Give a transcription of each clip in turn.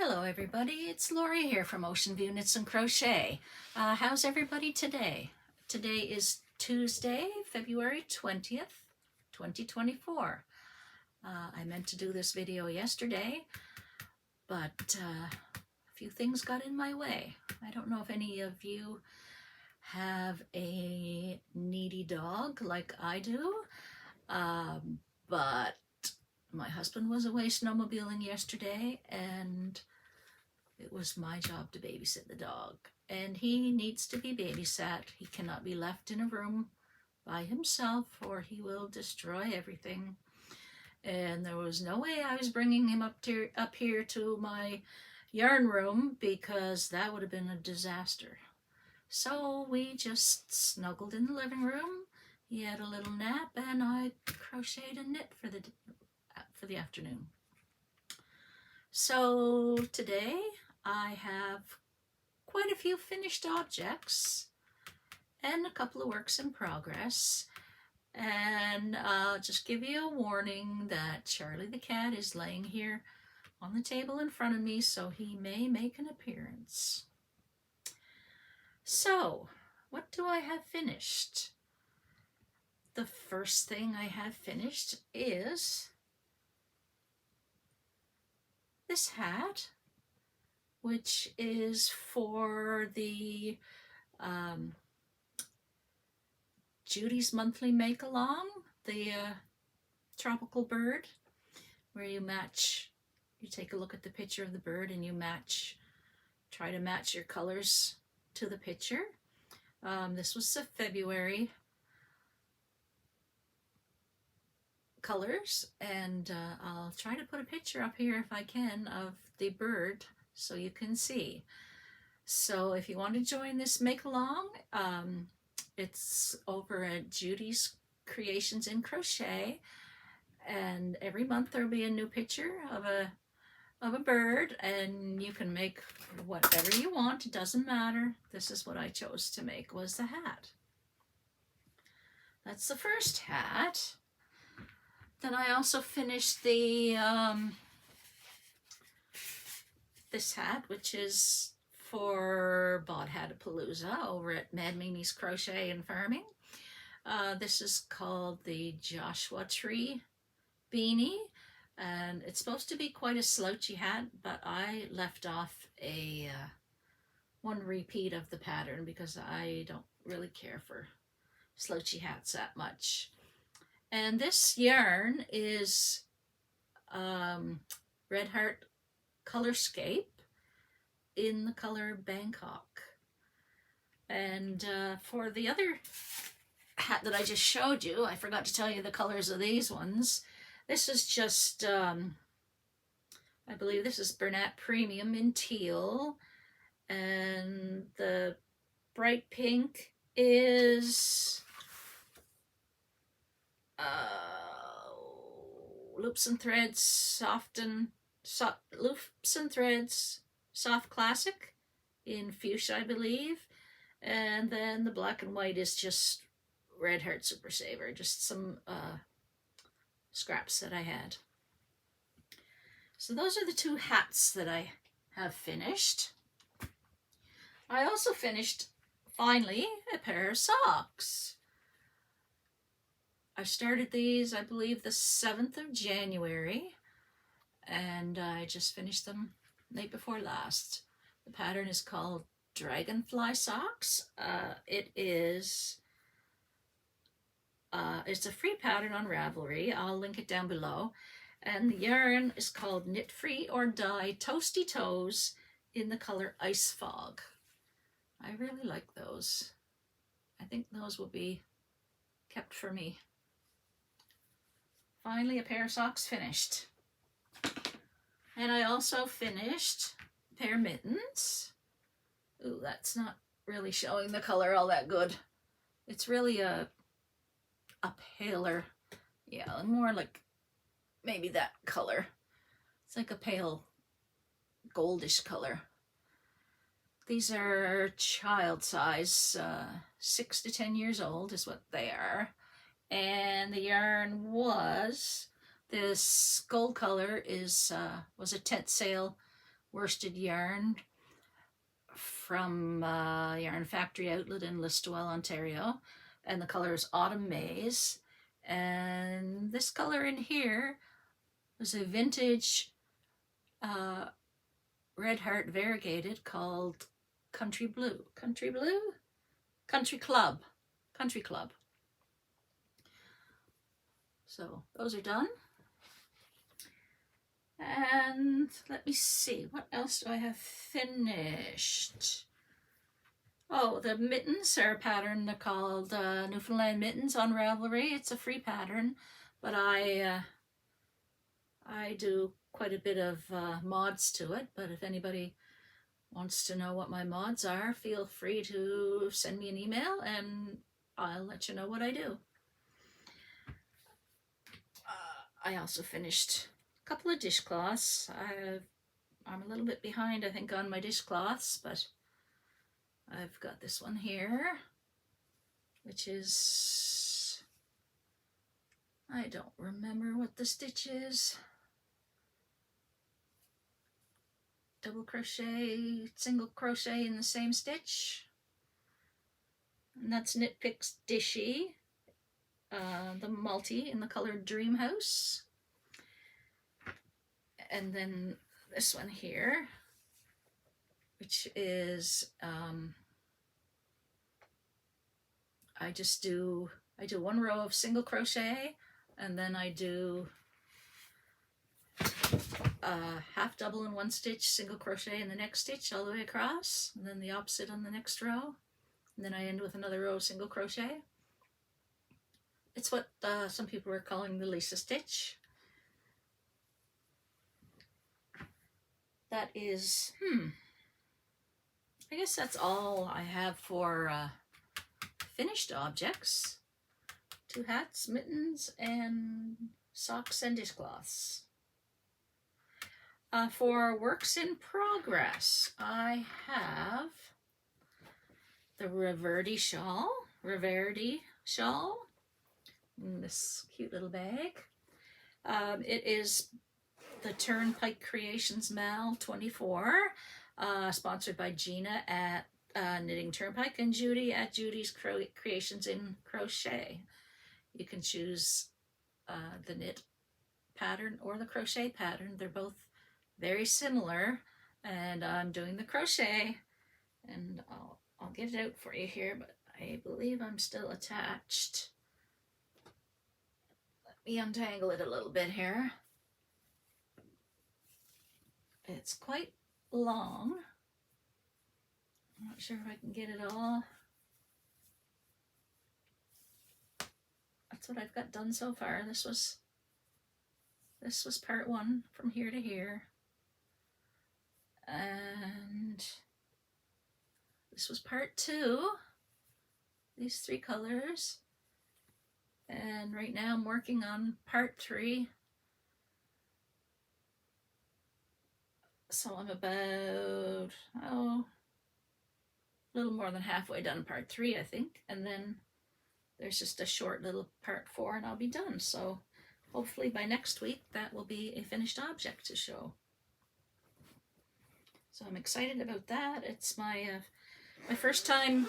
Hello everybody, it's Lori here from Ocean View Knits and Crochet. How's everybody today? Today is Tuesday, February 20th, 2024. I meant to do this video yesterday, but a few things got in my way. I don't know if any of you have a needy dog like I do, but my husband was away snowmobiling yesterday, and it was my job to babysit the dog. And he needs to be babysat. He cannot be left in a room by himself or he will destroy everything. And there was no way I was bringing him up here to my yarn room, because that would have been a disaster. So we just snuggled in the living room. He had a little nap and I crocheted and knit for the afternoon. So today I have quite a few finished objects and a couple of works in progress. And I'll just give you a warning that Charlie the cat is laying here on the table in front of me, so he may make an appearance. So, what do I have finished? The first thing I have finished is this hat, which is for the Judy's monthly make-along, the tropical bird, where you take a look at the picture of the bird and you try to match your colors to the picture. This was the February colors, and I'll try to put a picture up here if I can of the bird so you can see. So if you want to join this make-along, it's over at Judy's Creations in Crochet, and every month there'll be a new picture of a bird, and you can make whatever you want. It doesn't matter. This is what I chose to make, was the hat. That's the first hat. Then I also finished the this hat, which is for Bod Hatapalooza over at Mad Mimi's Crochet and Farming. This is called the Joshua Tree Beanie, and it's supposed to be quite a slouchy hat, but I left off one repeat of the pattern because I don't really care for slouchy hats that much. And this yarn is Red Heart Colorscape in the color Bangkok. And for the other hat that I just showed you, I forgot to tell you the colors of these ones. This is just, I believe this is Bernat Premium in teal, and the bright pink is Loops and Threads Soft Classic in fuchsia, I believe. And then the black and white is just Red Heart Super Saver, just some scraps that I had. So those are the two hats that I have finished. I also finished, finally, a pair of socks. I started these, I believe, the 7th of January, and I just finished them night before last. The pattern is called Dragonfly Socks. It's a free pattern on Ravelry. I'll link it down below. And the yarn is called Knit Free or Die Toasty Toes in the color Ice Fog. I really like those. I think those will be kept for me. Finally, a pair of socks finished. And I also finished a pair of mittens. Ooh, that's not really showing the color all that good. It's really a paler, yeah, more like maybe that color. It's like a pale goldish color. These are child size, 6 to 10 years old is what they are. And the yarn was, this gold color was a tent sale worsted yarn from Yarn Factory Outlet in Listowel, Ontario, and the color is Autumn Maize. And this color in here was a vintage Red Heart variegated called Country Blue. Country Blue? Country Club. Country Club. So those are done. And let me see, what else do I have finished? Oh, the mittens are a pattern. They're called Newfoundland Mittens on Ravelry. It's a free pattern, but I do quite a bit of mods to it. But if anybody wants to know what my mods are, feel free to send me an email and I'll let you know what I do. I also finished a couple of dishcloths. I'm a little bit behind, I think, on my dishcloths, but I've got this one here, which is, I don't remember what the stitch is. Double crochet, single crochet in the same stitch. And that's Knit Picks Dishy, the multi in the color Dream House. And then this one here, which is, I do one row of single crochet, and then I do half double in one stitch, single crochet in the next stitch all the way across, and then the opposite on the next row, and then I end with another row of single crochet. It's what some people are calling the Lisa stitch. That is, I guess that's all I have for finished objects. 2 hats, mittens, and socks and dishcloths. For works in progress, I have the Reverdy shawl in this cute little bag. It is the Turnpike Creations Mal 24, sponsored by Gina at Knitting Turnpike and Judy at Judy's Creations in Crochet. You can choose the knit pattern or the crochet pattern. They're both very similar, and I'm doing the crochet, and I'll get it out for you here, but I believe I'm still attached. Let me untangle it a little bit here. It's quite long. I'm not sure if I can get it all. That's what I've got done so far. This was part 1 from here to here. And this was part 2. These 3 colors. And right now I'm working on part 3. So I'm about, a little more than halfway done part 3, I think. And then there's just a short little part 4 and I'll be done. So hopefully by next week that will be a finished object to show. So I'm excited about that. It's my first time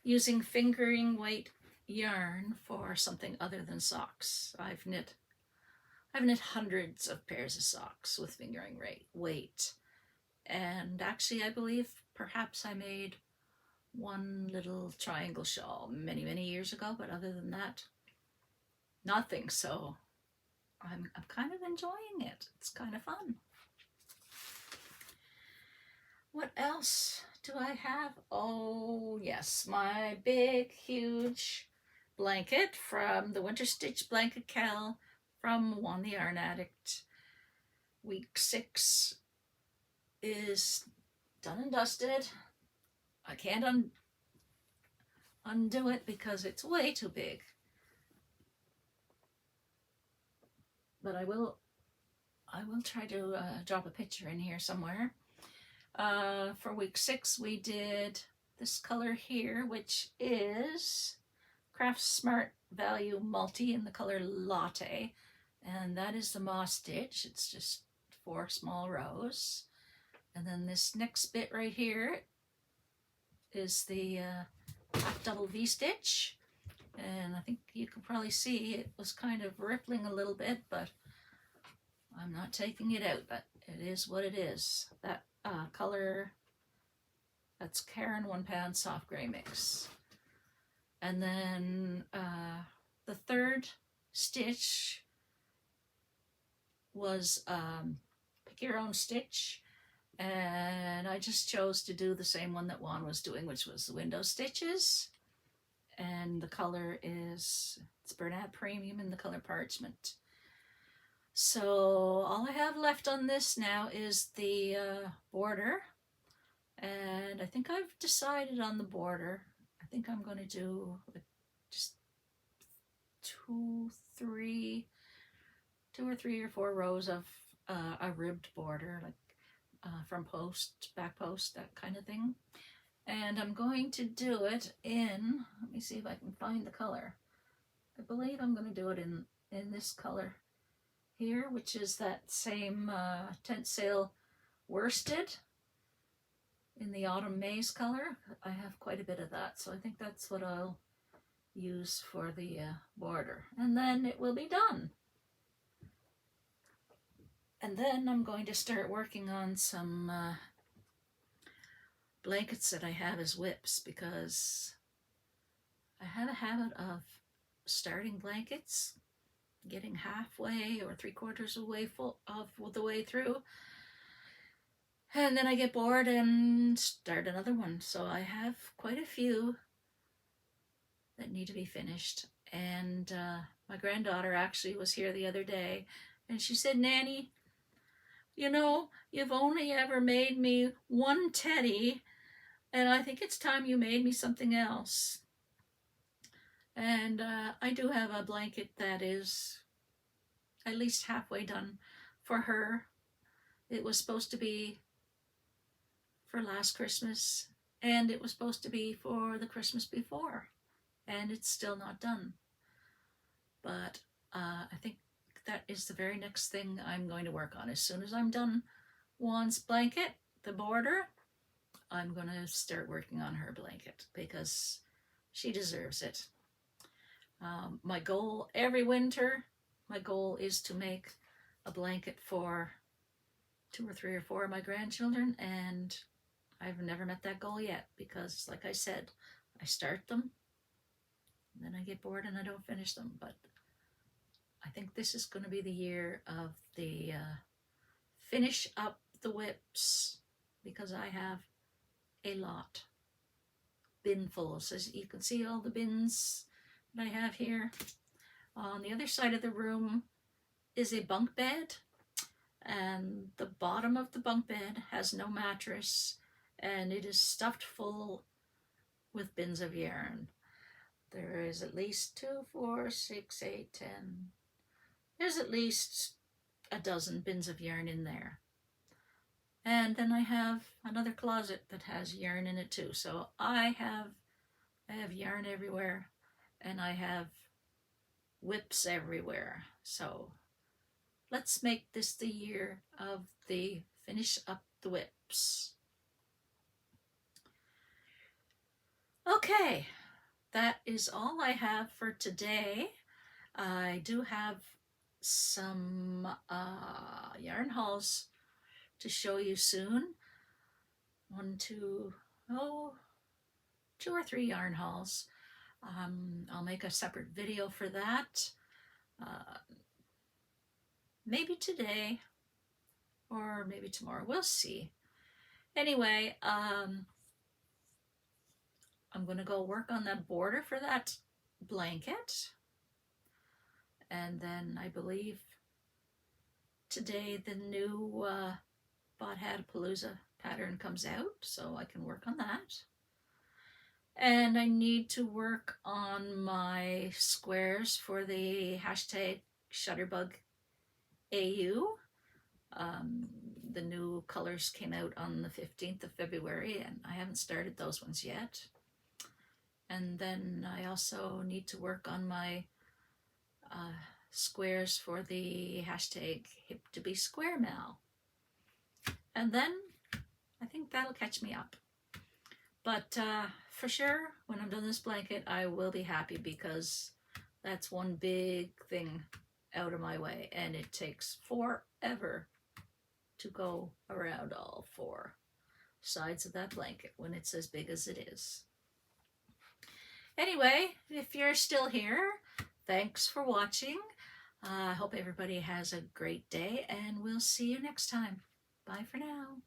using fingering weight yarn for something other than socks. I've knit hundreds of pairs of socks with fingering weight. And actually, I believe perhaps I made one little triangle shawl many, many years ago, but other than that, nothing. So I'm kind of enjoying it. It's kind of fun. What else do I have? Oh, yes, my big, huge blanket from the Winter Stitch Blanket Cal from Juan the Yarn Addict. Week 6 is done and dusted. I can't undo it because it's way too big. But I will try to drop a picture in here somewhere. For week 6, we did this color here, which is Craft Smart Value Multi in the color Latte. And that is the moss stitch. It's just 4 small rows. And then this next bit right here is the half double V-stitch. And I think you can probably see it was kind of rippling a little bit, but I'm not taking it out, but it is what it is. That color, that's Karen 1 pound soft gray mix. And then the third stitch was pick your own stitch, and I just chose to do the same one that Juan was doing, which was the window stitches. And the color is, it's Bernat Premium in the color Parchment. So all I have left on this now is the border, and I think I've decided on the border. I think I'm going to do like just two or three or four rows of a ribbed border, like from post, back post, that kind of thing. And I'm going to do it in, let me see if I can find the color. I believe I'm going to do it in this color here, which is that same tent sale worsted in the autumn maize color. I have quite a bit of that, so I think that's what I'll use for the border. And then it will be done. And then I'm going to start working on some blankets that I have as whips, because I have a habit of starting blankets, getting halfway or 3/4 of the way through, and then I get bored and start another one. So I have quite a few that need to be finished. And my granddaughter actually was here the other day, and she said, "Nanny, you know, you've only ever made me one teddy, and I think it's time you made me something else." And I do have a blanket that is at least halfway done for her. It was supposed to be for last Christmas, and it was supposed to be for the Christmas before, and it's still not done. But I think that is the very next thing I'm going to work on. As soon as I'm done Juan's blanket, the border, I'm going to start working on her blanket, because she deserves it. My goal every winter, my goal is to make a blanket for 2 or 3 or 4 of my grandchildren, and I've never met that goal yet, because like I said, I start them, and then I get bored and I don't finish them. But I think this is going to be the year of the finish up the whips, because I have a lot, binfuls. As you can see, all the bins that I have here. On the other side of the room is a bunk bed, and the bottom of the bunk bed has no mattress, and it is stuffed full with bins of yarn. There is at least 2, 4, 6, 8, 10. There's at least a dozen bins of yarn in there. And then I have another closet that has yarn in it too. So I have yarn everywhere, and I have whips everywhere. So let's make this the year of the finish up the whips. Okay, that is all I have for today. I do have some yarn hauls to show you soon. 2 or 3 yarn hauls. I'll make a separate video for that. Maybe today or maybe tomorrow. We'll see. Anyway, I'm going to go work on that border for that blanket. And then I believe today the new Bot Hatapalooza pattern comes out, so I can work on that. And I need to work on my squares for the hashtag Shutterbug AU. The new colors came out on the 15th of February, and I haven't started those ones yet. And then I also need to work on my squares for the hashtag Hip to Be Square Mal. And then I think that'll catch me up. But for sure, when I'm done this blanket, I will be happy because that's one big thing out of my way, and it takes forever to go around all four sides of that blanket when it's as big as it is. Anyway, if you're still here, thanks for watching. I hope everybody has a great day, and we'll see you next time. Bye for now.